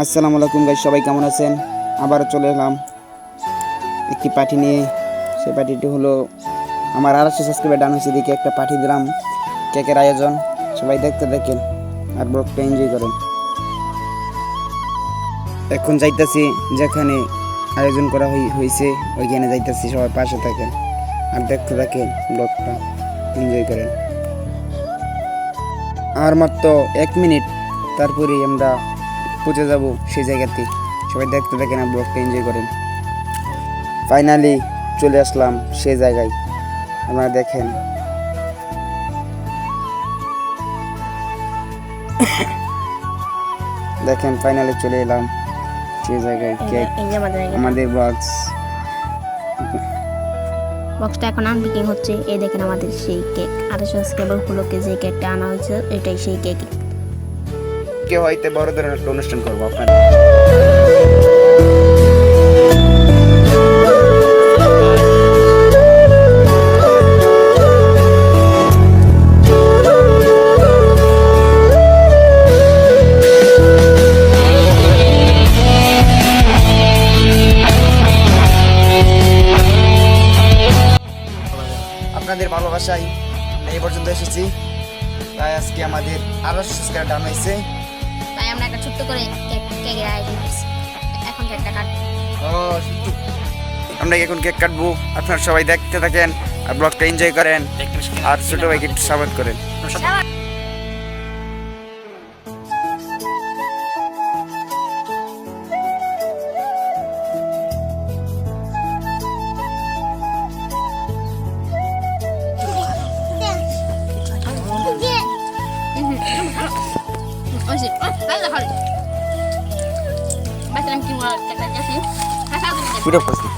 আসসালামু আলাইকুম গাইস, সবাই কেমন আছেন? আবার চলে এলাম একটি পার্টি নিয়ে। সেই পার্টিটি হলো আমার 250 সাবস্ক্রাইবার ডান হয়েছে দিকে একটা পার্টি দিলাম, কেকের আয়োজন। সবাই দেখতে দেখেন আর ব্লগটা এনজয় করেন। এখন যাইতাছি যেখানে আয়োজন করা হয়েছে ওইখানে যাইতাছি, সবাই পাশে থাকেন আর দেখতে থাকেন, ব্লগটা এনজয় করেন। আর মাত্র 1 মিনিট, তারপরেই আমরা পৌঁছে যাব সেই জায়গাতে। সবাই দেখতে থাকেন আর ব্লগটা এনজয় করেন। ফাইনালি চলে আসলাম সেই জায়গায়, আপনারা দেখেন। দেখেন ফাইনালি চলে এলাম সেই জায়গায়। কেক আমাদের বক্সটা এখন আনপিকিং হচ্ছে। এই দেখেন আমাদের সেই কেক 250 সাবস্ক্রাইবার উপলক্ষে যে কেকটা আনা হয়েছে এটাই সেই কেক। কেউ হয়তো বড় ধরনের একটা অনুষ্ঠান করবো আপনার। আপনাদের ভালোবাসায় আমরা এই পর্যন্ত এসেছি। তাই আজকে আমাদের 250 সাবস্ক্রাইবার ডান হয়েছে। তাই আমরা একটা ছোট্ট করে কেকের আয়োজন করছি। এখন কেকটা কাটবো। আমরা এখন কেক কাটবো, আপনারা সবাই দেখতে থাকেন আর ব্লগটা এনজয় করেন আর ছোট ভাইকে একটু সাপোর্ট করেন। Basta lang kinuha kita kasi. Udah pasti.